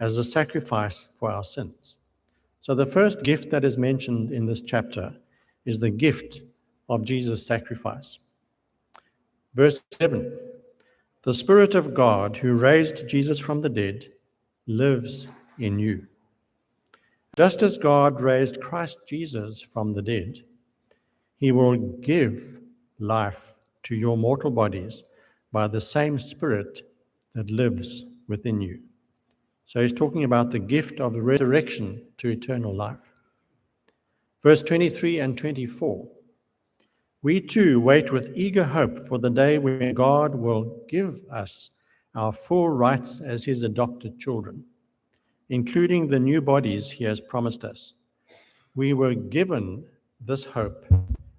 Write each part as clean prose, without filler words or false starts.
as a sacrifice for our sins. So the first gift that is mentioned in this chapter is the gift of Jesus' sacrifice. Verse 7, the Spirit of God who raised Jesus from the dead lives in you. Just as God raised Christ Jesus from the dead, he will give life to your mortal bodies by the same Spirit that lives within you. So he's talking about the gift of the resurrection to eternal life. Verse 23 and 24. We too wait with eager hope for the day when God will give us our full rights as his adopted children, including the new bodies he has promised us. We were given this hope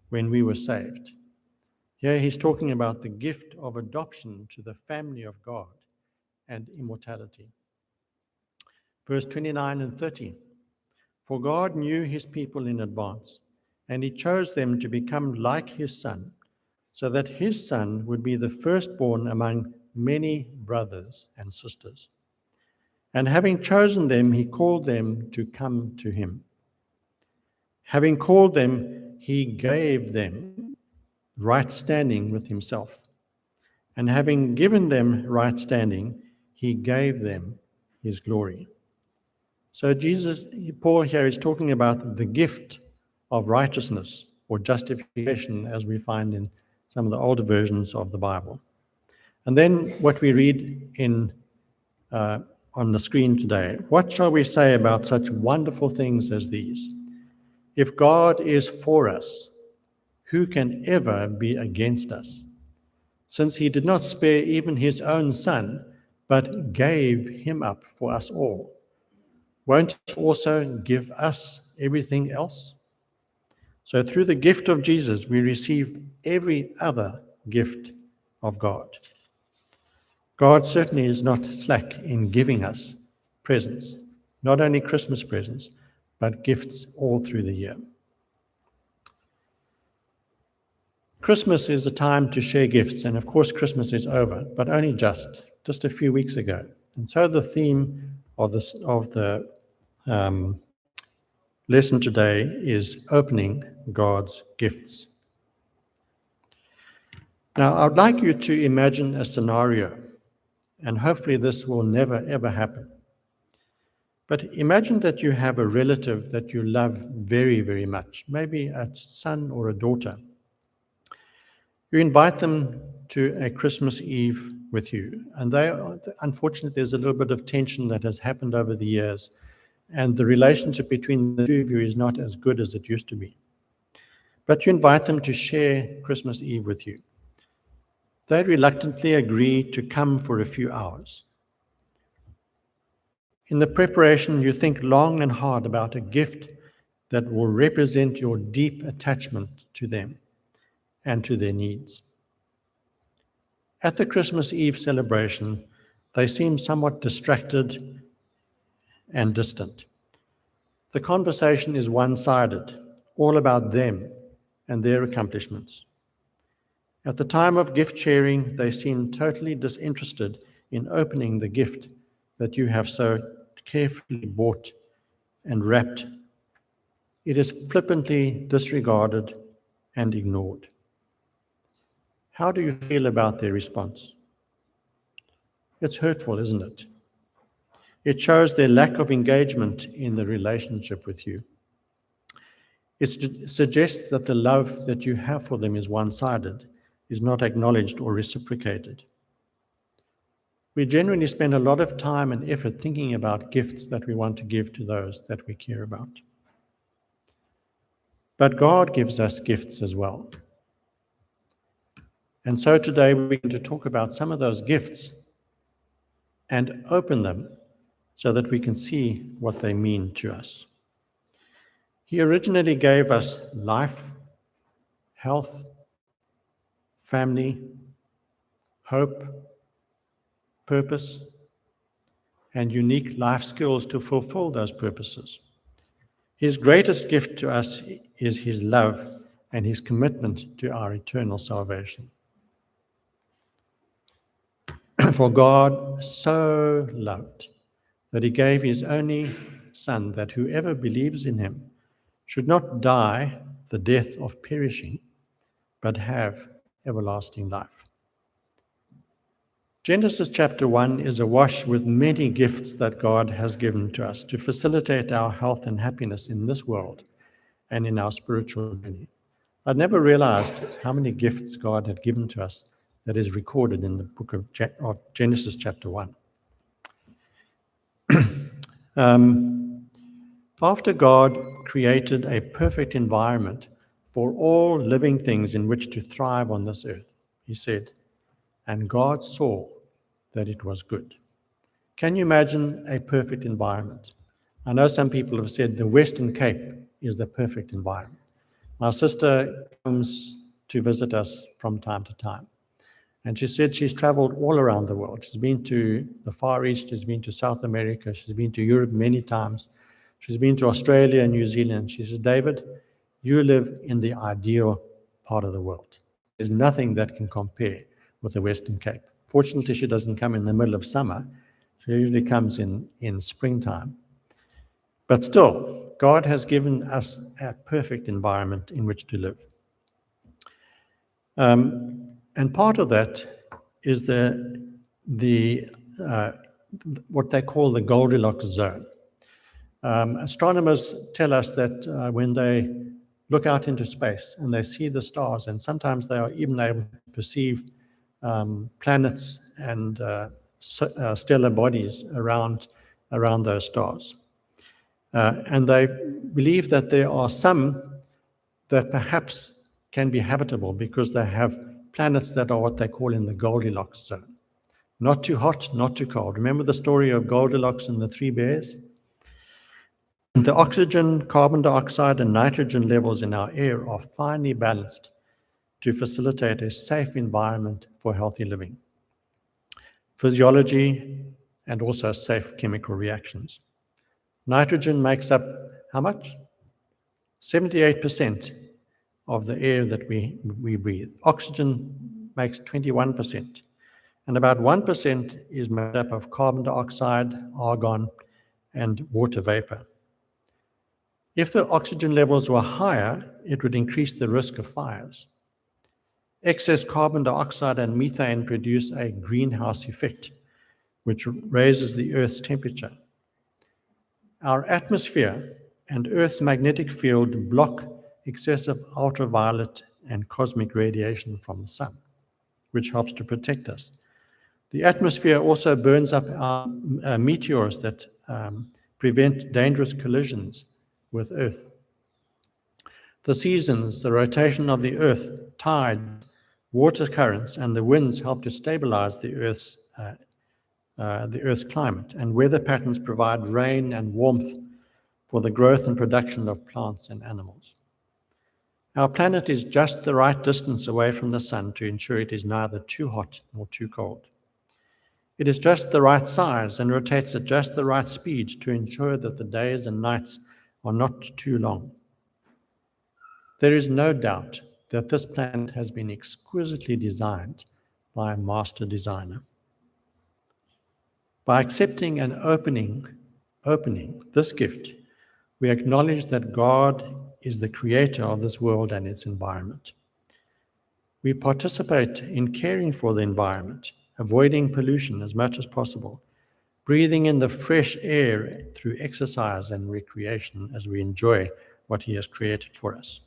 when we were saved. Here he's talking about the gift of adoption to the family of God and immortality. Verse 29 and 30. For God knew his people in advance, and he chose them to become like his Son, so that his Son would be the firstborn among many brothers and sisters. And having chosen them, he called them to come to him. Having called them, he gave them right standing with himself. And having given them right standing, he gave them his glory. So Paul here is talking about the gift of righteousness or justification, as we find in some of the older versions of the Bible. And then what we read on the screen today, what shall we say about such wonderful things as these? If God is for us, who can ever be against us? Since he did not spare even his own Son, but gave him up for us all, won't he also give us everything else? So through the gift of Jesus, we receive every other gift of God. God certainly is not slack in giving us presents, not only Christmas presents, but gifts all through the year. Christmas is a time to share gifts, and of course Christmas is over, but only just a few weeks ago. And so the theme of the lesson today is opening God's gifts. Now, I would like you to imagine a scenario, and hopefully this will never, ever happen. But imagine that you have a relative that you love very, very much, maybe a son or a daughter. You invite them to a Christmas Eve with you, and unfortunately, there's a little bit of tension that has happened over the years, and the relationship between the two of you is not as good as it used to be. But you invite them to share Christmas Eve with you. They reluctantly agree to come for a few hours. In the preparation, you think long and hard about a gift that will represent your deep attachment to them and to their needs. At the Christmas Eve celebration, they seem somewhat distracted and distant. The conversation is one-sided, all about them and their accomplishments. At the time of gift sharing, they seem totally disinterested in opening the gift that you have so carefully bought and wrapped. It is flippantly disregarded and ignored. How do you feel about their response? It's hurtful, isn't it? It shows their lack of engagement in the relationship with you. It suggests that the love that you have for them is one-sided, is not acknowledged or reciprocated. We generally spend a lot of time and effort thinking about gifts that we want to give to those that we care about. But God gives us gifts as well. And so today we're going to talk about some of those gifts and open them so that we can see what they mean to us. He originally gave us life, health, family, hope, purpose, and unique life skills to fulfill those purposes. His greatest gift to us is his love and his commitment to our eternal salvation. For God so loved that he gave his only Son, that whoever believes in him should not die the death of perishing, but have everlasting life. Genesis chapter 1 is awash with many gifts that God has given to us to facilitate our health and happiness in this world and in our spiritual journey. I'd never realized how many gifts God had given to us that is recorded in the book of Genesis chapter 1. After God created a perfect environment for all living things in which to thrive on this earth, he said, and God saw that it was good. Can you imagine a perfect environment? I know some people have said the Western Cape is the perfect environment. My sister comes to visit us from time to time, and she said she's traveled all around the world. She's been to the Far East, she's been to South America, she's been to Europe many times, she's been to Australia and New Zealand. She says, David, you live in the ideal part of the world. There's nothing that can compare with the Western Cape. Fortunately, she doesn't come in the middle of summer. She usually comes in springtime. But still, God has given us a perfect environment in which to live. And part of that is what they call the Goldilocks zone. Astronomers tell us that when they look out into space and they see the stars, and sometimes they are even able to perceive planets and stellar bodies around those stars. And they believe that there are some that perhaps can be habitable because they have planets that are what they call in the Goldilocks zone. Not too hot, not too cold. Remember the story of Goldilocks and the three bears? The oxygen, carbon dioxide, and nitrogen levels in our air are finely balanced to facilitate a safe environment for healthy living, physiology, and also safe chemical reactions. Nitrogen makes up how much? 78% of the air that we breathe. Oxygen makes 21%, and about 1% is made up of carbon dioxide, argon, and water vapor. If the oxygen levels were higher, it would increase the risk of fires. Excess carbon dioxide and methane produce a greenhouse effect, which raises the Earth's temperature. Our atmosphere and Earth's magnetic field block excessive ultraviolet and cosmic radiation from the sun, which helps to protect us. The atmosphere also burns up our meteors that prevent dangerous collisions with Earth. The seasons, the rotation of the Earth, tides, water currents, and the winds help to stabilize the Earth's climate, and weather patterns provide rain and warmth for the growth and production of plants and animals. Our planet is just the right distance away from the sun to ensure it is neither too hot nor too cold. It is just the right size and rotates at just the right speed to ensure that the days and nights are not too long. There is no doubt that this planet has been exquisitely designed by a master designer. By accepting and opening this gift, we acknowledge that God is the creator of this world and its environment. We participate in caring for the environment, avoiding pollution as much as possible, breathing in the fresh air through exercise and recreation as we enjoy what He has created for us.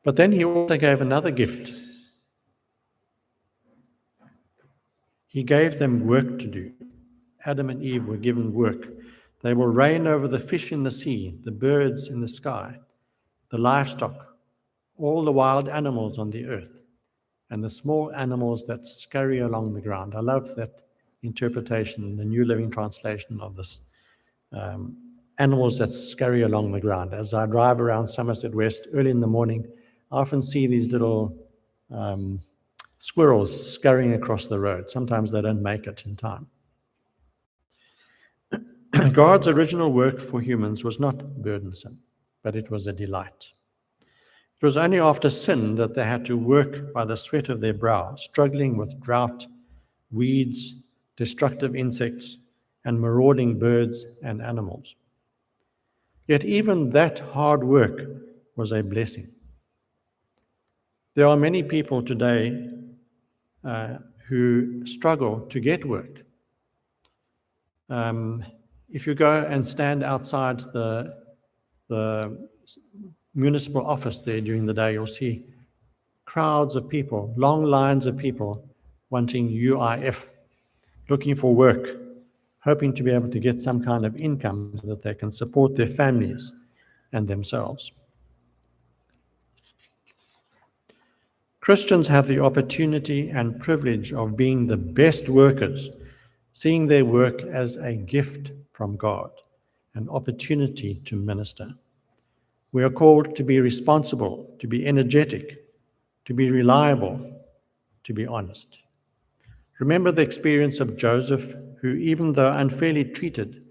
But then He also gave another gift. He gave them work to do. Adam and Eve were given work. They will reign over the fish in the sea, the birds in the sky, the livestock, all the wild animals on the earth, and the small animals that scurry along the ground. I love that interpretation, the New Living Translation of this. Animals that scurry along the ground. As I drive around Somerset West early in the morning, I often see these little squirrels scurrying across the road. Sometimes they don't make it in time. God's original work for humans was not burdensome, but it was a delight. It was only after sin that they had to work by the sweat of their brow, struggling with drought, weeds, destructive insects, and marauding birds and animals. Yet even that hard work was a blessing. There are many people today who struggle to get work. If you go and stand outside the municipal office there during the day, you'll see crowds of people, long lines of people wanting UIF, looking for work, hoping to be able to get some kind of income so that they can support their families and themselves. Christians have the opportunity and privilege of being the best workers, seeing their work as a gift from God, an opportunity to minister. We are called to be responsible, to be energetic, to be reliable, to be honest. Remember the experience of Joseph, who, even though unfairly treated,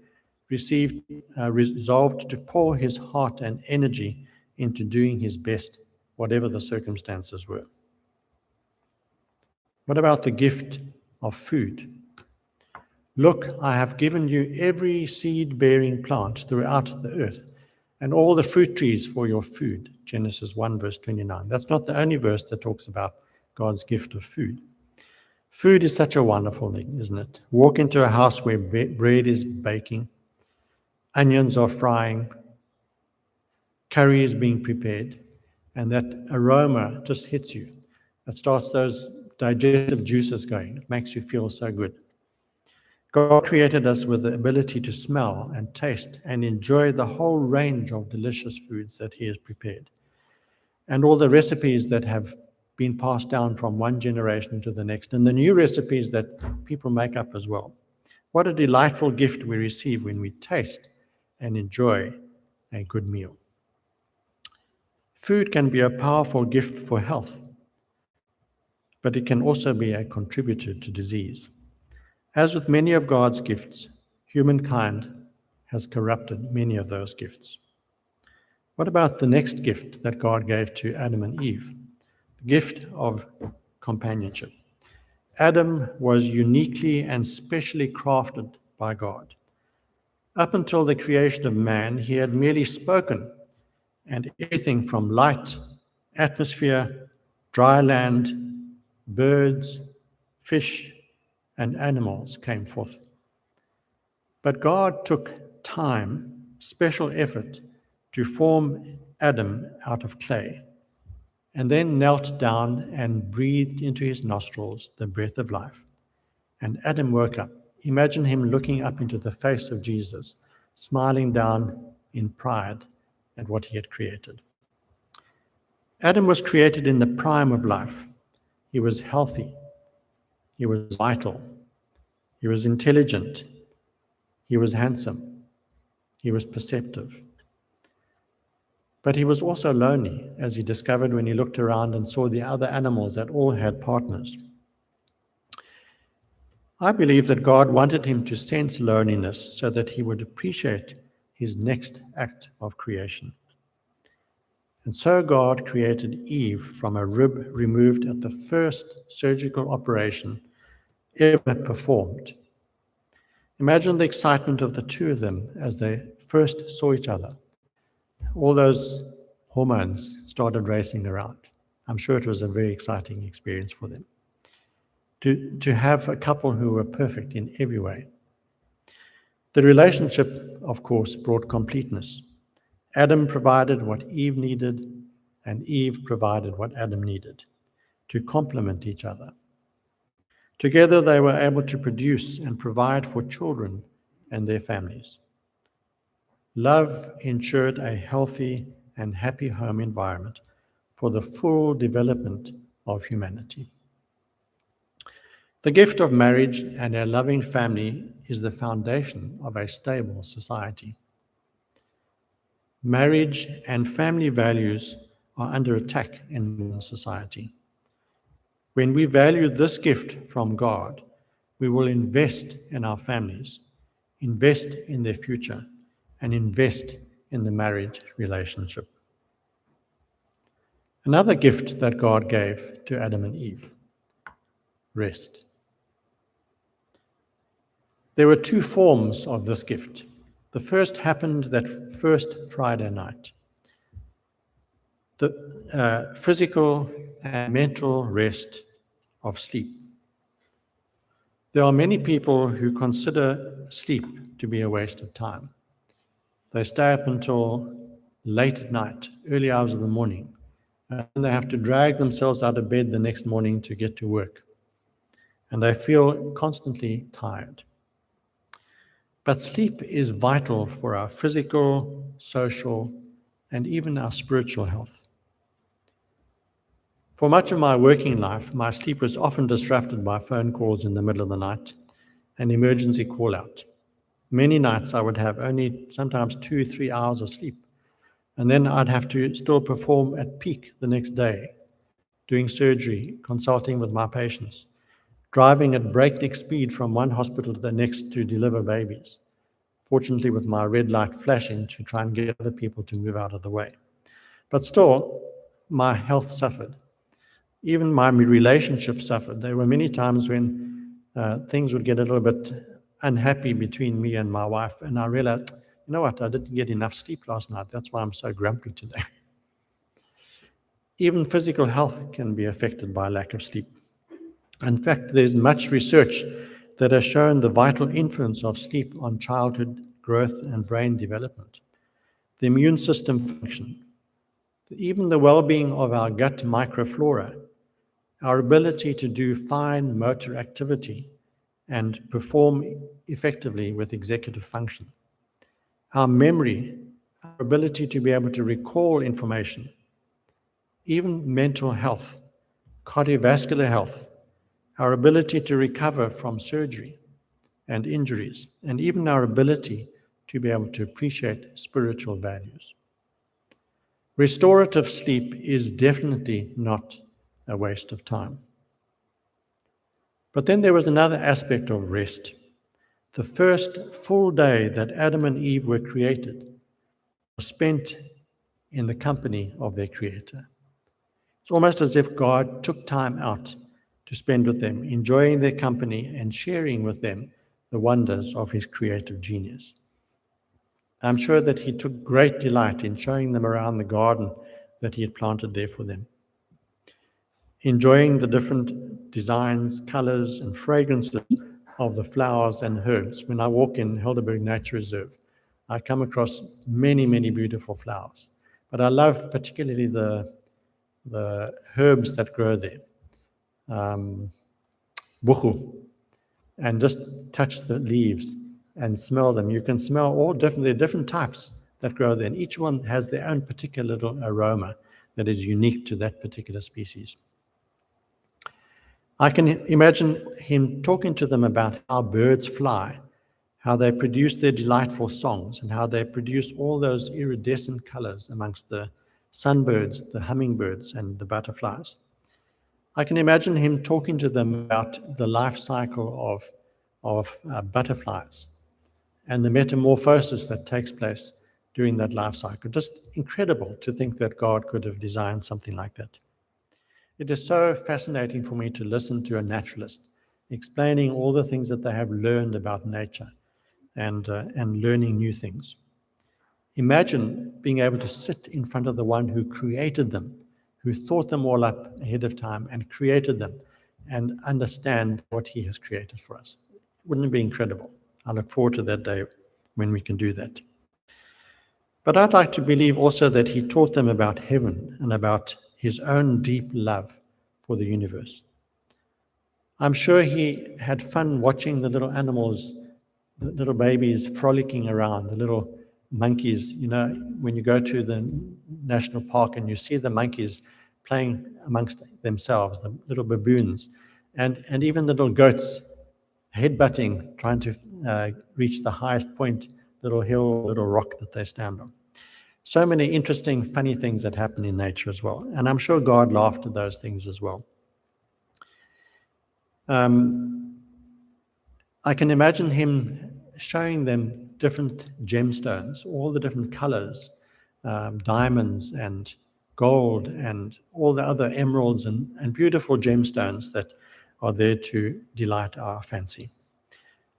resolved to pour his heart and energy into doing his best, whatever the circumstances were. What about the gift of food? Look, I have given you every seed-bearing plant throughout the earth, and all the fruit trees for your food. Genesis 1, verse 29. That's not the only verse that talks about God's gift of food. Food is such a wonderful thing, isn't it? Walk into a house where bread is baking, onions are frying, curry is being prepared, and that aroma just hits you. It starts those digestive juices going. It makes you feel so good. God created us with the ability to smell and taste and enjoy the whole range of delicious foods that He has prepared, and all the recipes that have been passed down from one generation to the next, and the new recipes that people make up as well. What a delightful gift we receive when we taste and enjoy a good meal. Food can be a powerful gift for health, but it can also be a contributor to disease. As with many of God's gifts, humankind has corrupted many of those gifts. What about the next gift that God gave to Adam and Eve? The gift of companionship. Adam was uniquely and specially crafted by God. Up until the creation of man, he had merely spoken, and everything from light, atmosphere, dry land, birds, fish, and animals came forth. But God took time, special effort, to form Adam out of clay, and then knelt down and breathed into his nostrils the breath of life. And Adam woke up. Imagine him looking up into the face of Jesus, smiling down in pride at what he had created. Adam was created in the prime of life. He was healthy. He was vital. He was intelligent. He was handsome. He was perceptive. But he was also lonely, as he discovered when he looked around and saw the other animals that all had partners. I believe that God wanted him to sense loneliness so that he would appreciate his next act of creation. And so God created Eve from a rib removed at the first surgical operation ever performed. Imagine the excitement of the two of them as they first saw each other. All those hormones started racing around. I'm sure it was a very exciting experience for them. To have a couple who were perfect in every way. The relationship, of course, brought completeness. Adam provided what Eve needed, and Eve provided what Adam needed to complement each other. Together, they were able to produce and provide for children and their families. Love ensured a healthy and happy home environment for the full development of humanity. The gift of marriage and a loving family is the foundation of a stable society. Marriage and family values are under attack in modern society. When we value this gift from God, we will invest in our families, invest in their future, and invest in the marriage relationship. Another gift that God gave to Adam and Eve: rest. There were two forms of this gift. The first happened that first Friday night. The physical and mental rest of sleep. There are many people who consider sleep to be a waste of time. They stay up until late at night, early hours of the morning, and they have to drag themselves out of bed the next morning to get to work. And they feel constantly tired. But sleep is vital for our physical, social, and even our spiritual health. For much of my working life, my sleep was often disrupted by phone calls in the middle of the night and emergency call out. Many nights I would have only sometimes 2-3 hours of sleep, and then I'd have to still perform at peak the next day, doing surgery, consulting with my patients, driving at breakneck speed from one hospital to the next to deliver babies, fortunately with my red light flashing to try and get other people to move out of the way. But still, my health suffered. Even my relationship suffered. There were many times when things would get a little bit unhappy between me and my wife, and I realized, you know what, I didn't get enough sleep last night. That's why I'm so grumpy today. Even physical health can be affected by lack of sleep. In fact, there's much research that has shown the vital influence of sleep on childhood growth and brain development, the immune system function, even the well-being of our gut microflora, our ability to do fine motor activity and perform effectively with executive function, our memory, our ability to be able to recall information, even mental health, cardiovascular health, our ability to recover from surgery and injuries, and even our ability to be able to appreciate spiritual values. Restorative sleep is definitely not a waste of time. But then there was another aspect of rest. The first full day that Adam and Eve were created was spent in the company of their Creator. It's almost as if God took time out to spend with them, enjoying their company and sharing with them the wonders of his creative genius. I'm sure that he took great delight in showing them around the garden that he had planted there for them, enjoying the different designs, colors, and fragrances of the flowers and herbs. When I walk in Helderberg Nature Reserve, I come across many, many beautiful flowers. But I love particularly the herbs that grow there. Buchu, and just touch the leaves and smell them. You can smell all different, there are different types that grow there, and each one has their own particular little aroma that is unique to that particular species. I can imagine him talking to them about how birds fly, how they produce their delightful songs, and how they produce all those iridescent colors amongst the sunbirds, the hummingbirds, and the butterflies. I can imagine him talking to them about the life cycle of butterflies and the metamorphosis that takes place during that life cycle. Just incredible to think that God could have designed something like that. It is so fascinating for me to listen to a naturalist explaining all the things that they have learned about nature and learning new things. Imagine being able to sit in front of the one who created them, who thought them all up ahead of time and created them, and understand what he has created for us. Wouldn't it be incredible? I look forward to that day when we can do that. But I'd like to believe also that he taught them about heaven and about his own deep love for the universe. I'm sure he had fun watching the little animals, the little babies frolicking around, the little monkeys. You know, when you go to the national park and you see the monkeys playing amongst themselves, the little baboons, and even the little goats headbutting, trying to reach the highest point, little hill, little rock that they stand on. So many interesting, funny things that happen in nature as well. And I'm sure God laughed at those things as well. I can imagine him showing them different gemstones, all the different colors, diamonds and gold and all the other emeralds and beautiful gemstones that are there to delight our fancy.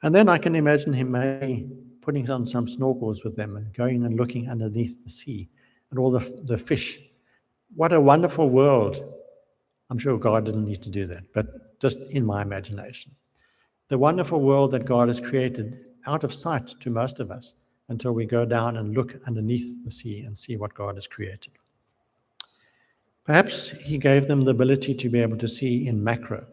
And then I can imagine him maybe putting on some snorkels with them and going and looking underneath the sea and all the fish. What a wonderful world. I'm sure God didn't need to do that, but just in my imagination. The wonderful world that God has created out of sight to most of us until we go down and look underneath the sea and see what God has created. Perhaps he gave them the ability to be able to see in macro.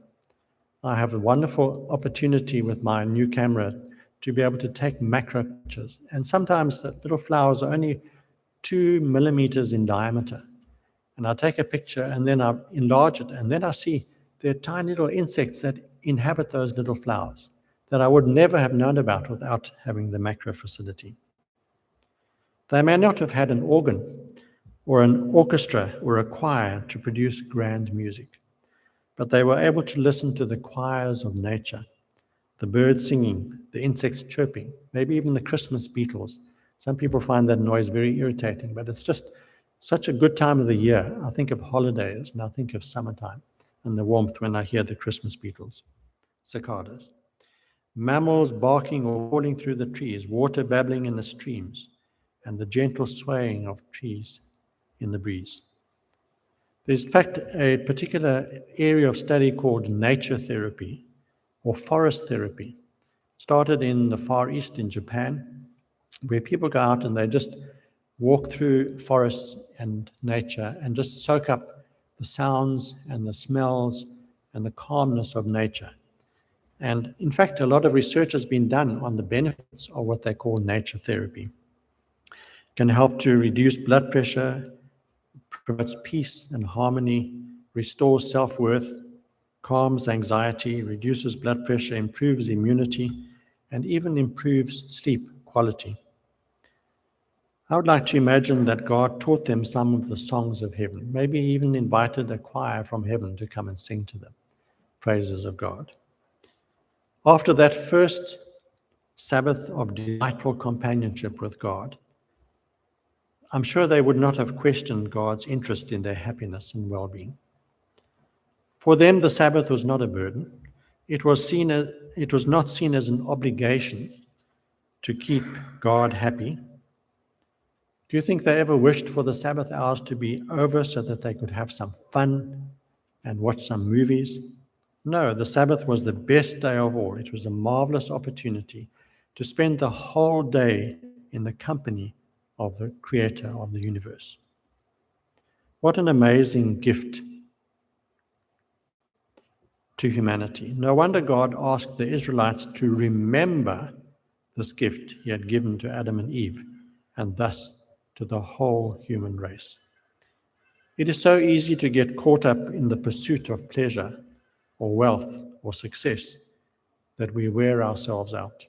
I have a wonderful opportunity with my new camera to be able to take macro pictures. And sometimes the little flowers are only 2 millimeters in diameter. And I take a picture and then I enlarge it. And then I see there are tiny little insects that inhabit those little flowers that I would never have known about without having the macro facility. They may not have had an organ or an orchestra or a choir to produce grand music, but they were able to listen to the choirs of nature, the birds singing, the insects chirping, maybe even the Christmas beetles. Some people find that noise very irritating, but it's just such a good time of the year. I think of holidays and I think of summertime and the warmth when I hear the Christmas beetles, cicadas. Mammals barking or calling through the trees, water babbling in the streams, and the gentle swaying of trees in the breeze. There's in fact a particular area of study called nature therapy or forest therapy. Started in the Far East in Japan, where people go out and they just walk through forests and nature and just soak up the sounds and the smells and the calmness of nature. And in fact, a lot of research has been done on the benefits of what they call nature therapy. It can help to reduce blood pressure, promotes peace and harmony, restores self-worth, calms anxiety, reduces blood pressure, improves immunity, and even improves sleep quality. I would like to imagine that God taught them some of the songs of heaven, maybe even invited a choir from heaven to come and sing to them praises of God. After that first Sabbath of delightful companionship with God, I'm sure they would not have questioned God's interest in their happiness and well-being. For them, the Sabbath was not a burden. It was not seen as an obligation to keep God happy. Do you think they ever wished for the Sabbath hours to be over so that they could have some fun and watch some movies? No, the Sabbath was the best day of all. It was a marvelous opportunity to spend the whole day in the company of the Creator of the universe. What an amazing gift to humanity. No wonder God asked the Israelites to remember this gift he had given to Adam and Eve, and thus to the whole human race. It is so easy to get caught up in the pursuit of pleasure or wealth or success that we wear ourselves out.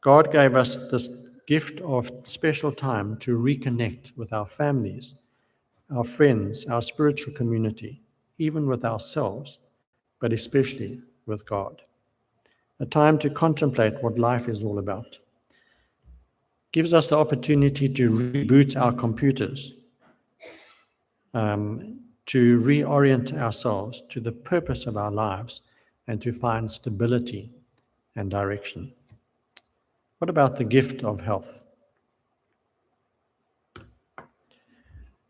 God gave us this gift of special time to reconnect with our families, our friends, our spiritual community, even with ourselves, but especially with God. A time to contemplate what life is all about. Gives us the opportunity to reboot our computers, to reorient ourselves to the purpose of our lives and to find stability and direction. What about the gift of health?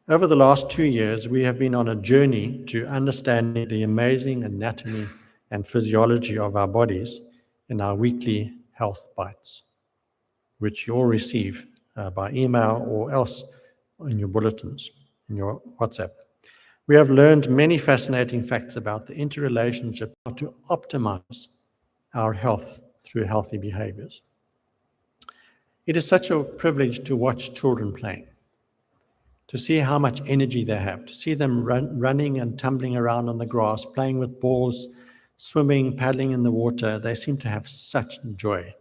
Over the last 2 years, we have been on a journey to understanding the amazing anatomy and physiology of our bodies in our weekly health bites, which you all receive by email or else in your bulletins, in your WhatsApp. We have learned many fascinating facts about the interrelationship to optimize our health through healthy behaviors. It is such a privilege to watch children playing, to see how much energy they have, to see them running and tumbling around on the grass, playing with balls, swimming, paddling in the water. They seem to have such joy.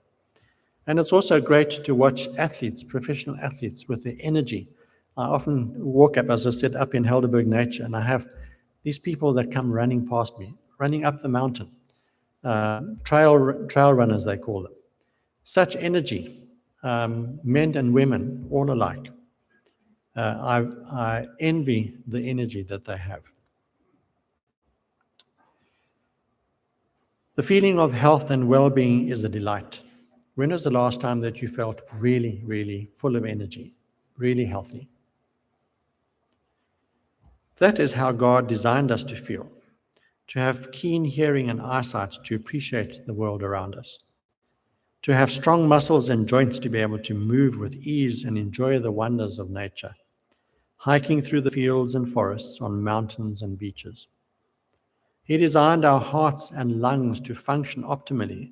And it's also great to watch athletes, professional athletes, with their energy. I often walk up, as I said, up in Helderberg Nature, and I have these people that come running past me, running up the mountain, trail runners, they call them. Such energy, men and women, all alike. I envy the energy that they have. The feeling of health and well-being is a delight. When was the last time that you felt really, really full of energy, really healthy? That is how God designed us to feel, to have keen hearing and eyesight to appreciate the world around us, to have strong muscles and joints to be able to move with ease and enjoy the wonders of nature, hiking through the fields and forests, on mountains and beaches. He designed our hearts and lungs to function optimally,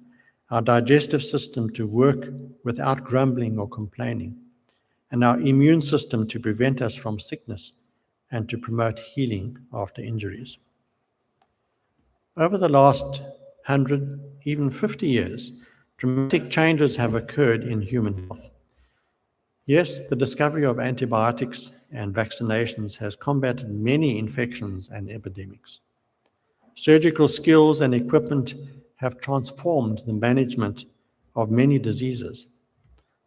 our digestive system to work without grumbling or complaining, and our immune system to prevent us from sickness and to promote healing after injuries. Over the last 100, even 50 years, dramatic changes have occurred in human health. Yes, the discovery of antibiotics and vaccinations has combated many infections and epidemics. Surgical skills and equipment have transformed the management of many diseases.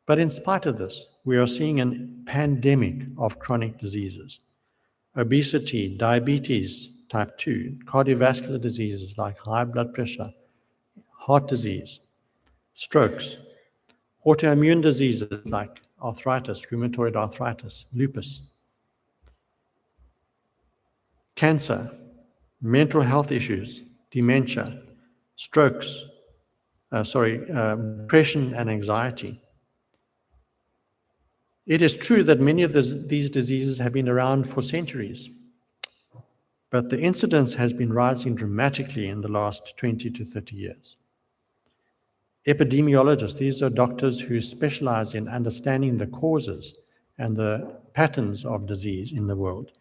But in spite of this, we are seeing a pandemic of chronic diseases. Obesity, diabetes type 2, cardiovascular diseases like high blood pressure, heart disease, strokes, autoimmune diseases like arthritis, rheumatoid arthritis, lupus, cancer, mental health issues, dementia, strokes, depression and anxiety. It is true that many of these diseases have been around for centuries, but the incidence has been rising dramatically in the last 20 to 30 years. Epidemiologists, these are doctors who specialize in understanding the causes and the patterns of disease in the world,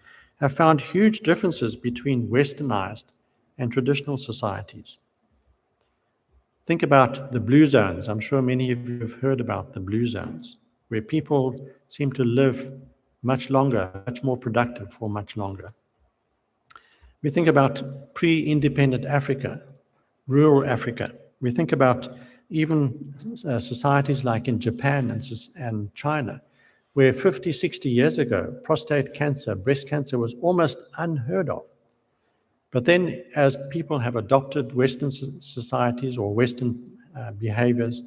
have found huge differences between westernized and traditional societies. Think about the blue zones. I'm sure many of you have heard about the blue zones, where people seem to live much longer, much more productive for much longer. We think about pre-independent Africa, rural Africa. We think about even societies like in Japan and China, where 50, 60 years ago, prostate cancer, breast cancer was almost unheard of. But then as people have adopted Western societies or Western behaviors,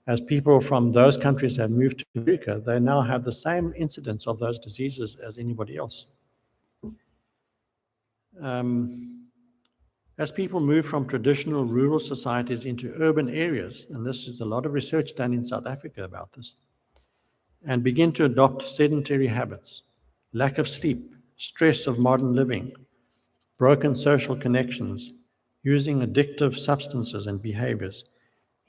as people from those countries have moved to America, they now have the same incidence of those diseases as anybody else. As people move from traditional rural societies into urban areas, and this is a lot of research done in South Africa about this, and begin to adopt sedentary habits, lack of sleep, stress of modern living, broken social connections, using addictive substances and behaviors,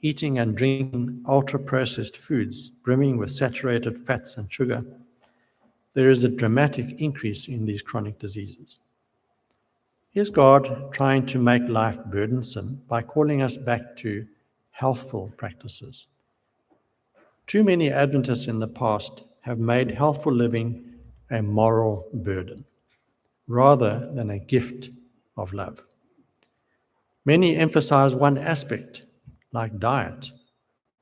eating and drinking ultra-processed foods brimming with saturated fats and sugar, there is a dramatic increase in these chronic diseases. Is God trying to make life burdensome by calling us back to healthful practices? Too many Adventists in the past have made healthful living a moral burden rather than a gift of love. Many emphasize one aspect, like diet,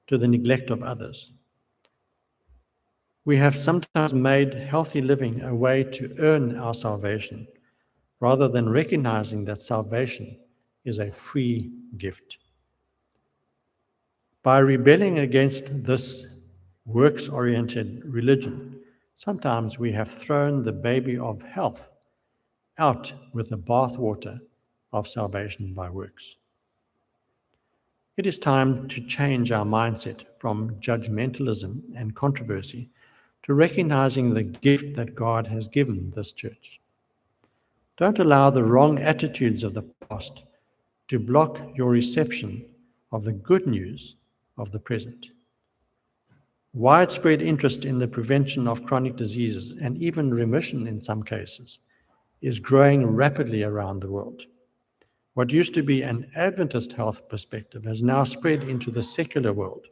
to the neglect of others. We have sometimes made healthy living a way to earn our salvation, rather than recognizing that salvation is a free gift. By rebelling against this works-oriented religion, sometimes we have thrown the baby of health out with the bathwater of salvation by works. It is time to change our mindset from judgmentalism and controversy to recognizing the gift that God has given this church. Don't allow the wrong attitudes of the past to block your reception of the good news of the present. Widespread interest in the prevention of chronic diseases, and even remission in some cases, is growing rapidly around the world. What used to be an Adventist health perspective has now spread into the secular world.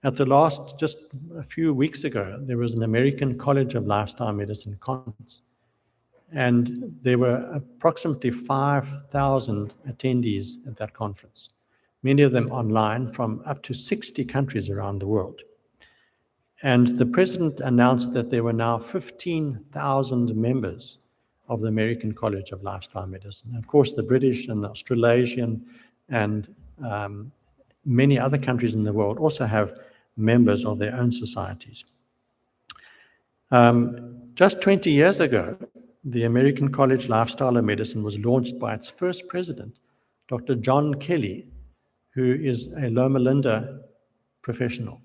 At the last, just a few weeks ago, there was an American College of Lifestyle Medicine conference, and there were approximately 5,000 attendees at that conference, many of them online from up to 60 countries around the world. And the president announced that there were now 15,000 members of the American College of Lifestyle Medicine. Of course, the British and the Australasian and many other countries in the world also have members of their own societies. Just 20 years ago, the American College Lifestyle of Medicine was launched by its first president, Dr. John Kelly, who is a Loma Linda professional.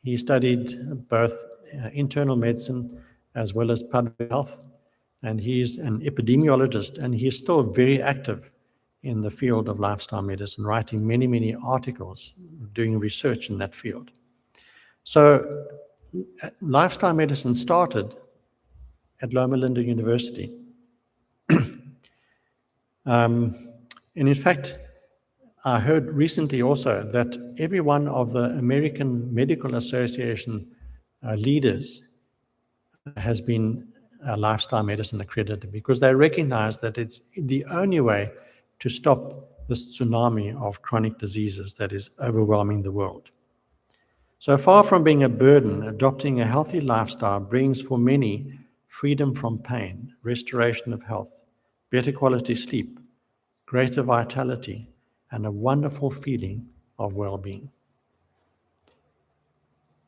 He studied both internal medicine as well as public health, and he's an epidemiologist, and he's still very active in the field of lifestyle medicine, writing many, many articles, doing research in that field. So lifestyle medicine started at Loma Linda University. And in fact, I heard recently also that every one of the American Medical Association leaders has been lifestyle medicine accredited, because they recognize that it's the only way to stop this tsunami of chronic diseases that is overwhelming the world. So far from being a burden, adopting a healthy lifestyle brings for many freedom from pain, restoration of health, better quality sleep, greater vitality, and a wonderful feeling of well-being.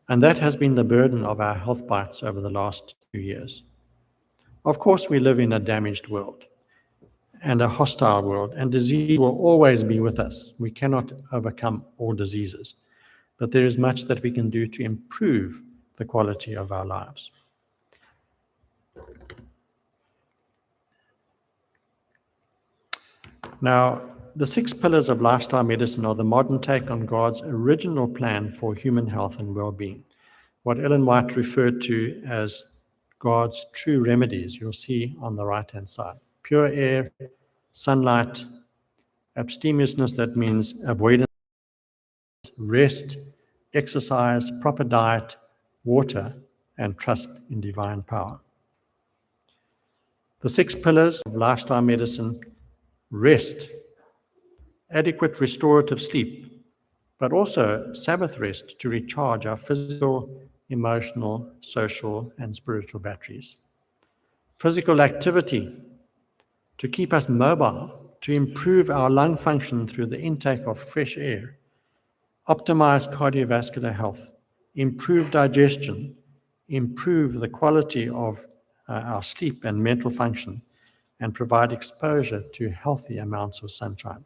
And that has been the burden of our health bites over the last 2 years. Of course, we live in a damaged world and a hostile world, and disease will always be with us. We cannot overcome all diseases, but there is much that we can do to improve the quality of our lives. Now, the 6 pillars of lifestyle medicine are the modern take on God's original plan for human health and well-being, what Ellen White referred to as God's true remedies, you'll see on the right-hand side. Pure air, sunlight, abstemiousness, that means avoidance, rest, exercise, proper diet, water, and trust in divine power. The 6 pillars of lifestyle medicine: rest, adequate restorative sleep, but also Sabbath rest to recharge our physical, emotional, social, and spiritual batteries. Physical activity to keep us mobile, to improve our lung function through the intake of fresh air, optimize cardiovascular health, improve digestion, improve the quality of our sleep and mental function, and provide exposure to healthy amounts of sunshine.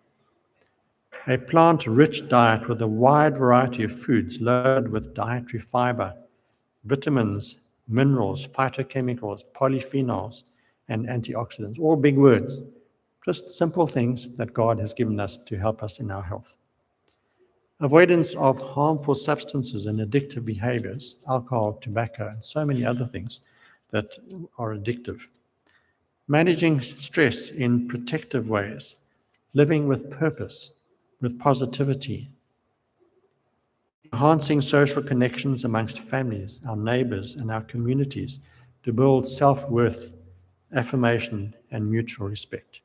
A plant-rich diet with a wide variety of foods loaded with dietary fiber, vitamins, minerals, phytochemicals, polyphenols, and antioxidants, all big words, just simple things that God has given us to help us in our health. Avoidance of harmful substances and addictive behaviors, alcohol, tobacco, and so many other things that are addictive. Managing stress in protective ways, living with purpose, with positivity, enhancing social connections amongst families, our neighbors, and our communities to build self-worth, affirmation, and mutual respect.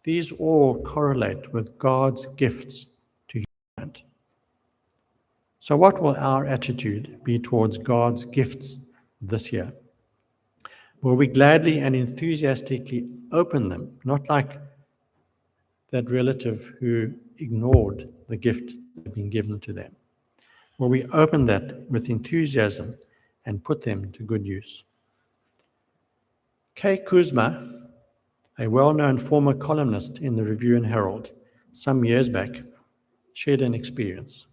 These all correlate with God's gifts to humankind. So what will our attitude be towards God's gifts this year? Will we gladly and enthusiastically open them, not like that relative who ignored the gift that had been given to them? Will we open that with enthusiasm and put them to good use? Kay Kuzma, a well-known former columnist in the Review and Herald, some years back, shared an experience.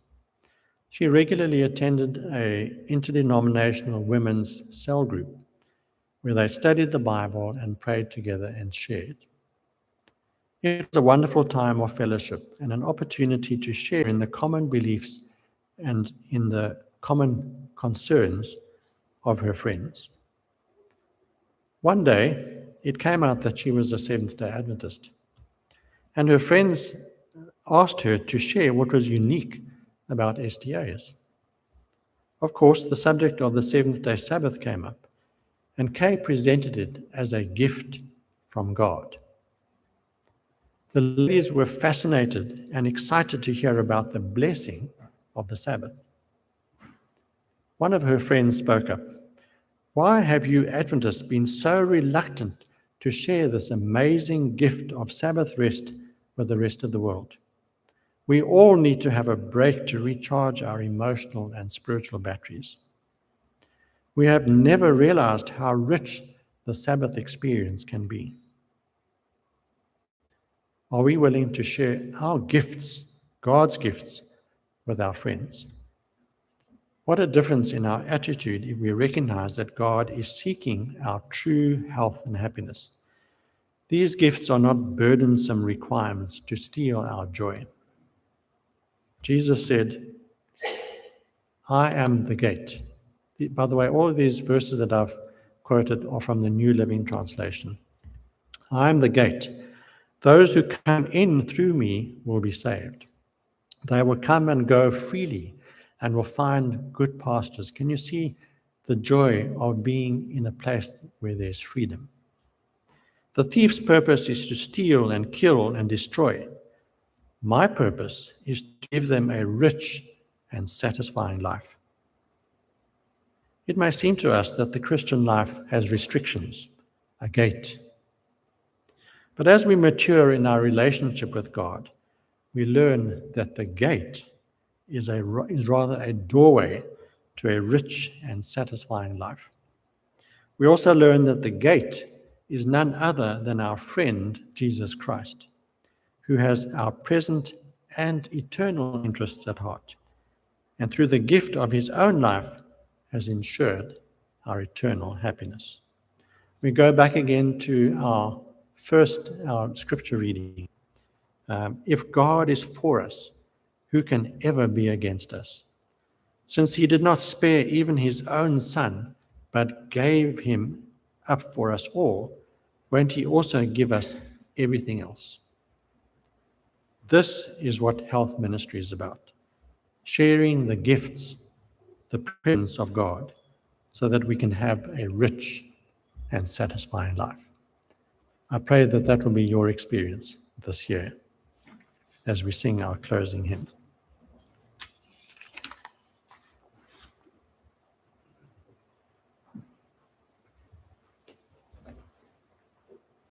She regularly attended an interdenominational women's cell group where they studied the Bible and prayed together and shared. It was a wonderful time of fellowship and an opportunity to share in the common beliefs and in the common concerns of her friends. One day, it came out that she was a Seventh-day Adventist, and her friends asked her to share what was unique about SDAs. Of course, the subject of the Seventh-day Sabbath came up, and Kay presented it as a gift from God. The ladies were fascinated and excited to hear about the blessing of the Sabbath. One of her friends spoke up. "Why have you Adventists been so reluctant to share this amazing gift of Sabbath rest with the rest of the world? We all need to have a break to recharge our emotional and spiritual batteries. We have never realized how rich the Sabbath experience can be. Are we willing to share our gifts, God's gifts, with our friends? What a difference in our attitude if we recognize that God is seeking our true health and happiness. These gifts are not burdensome requirements to steal our joy. Jesus said, I am the gate. By the way, all of these verses that I've quoted are from the New Living Translation. I am the gate. Those who come in through me will be saved. They will come and go freely and will find good pastures. Can you see the joy of being in a place where there's freedom? The thief's purpose is to steal and kill and destroy. My purpose is to give them a rich and satisfying life. It may seem to us that the Christian life has restrictions, a gate. But as we mature in our relationship with God, we learn that the gate is rather a doorway to a rich and satisfying life. We also learn that the gate is none other than our friend, Jesus Christ, who has our present and eternal interests at heart, and through the gift of his own life has ensured our eternal happiness. We go back again to our scripture reading. If God is for us, who can ever be against us? Since he did not spare even his own son, but gave him up for us all, won't he also give us everything else? This is what health ministry is about, sharing the gifts, the presence of God, so that we can have a rich and satisfying life. I pray that that will be your experience this year as we sing our closing hymn.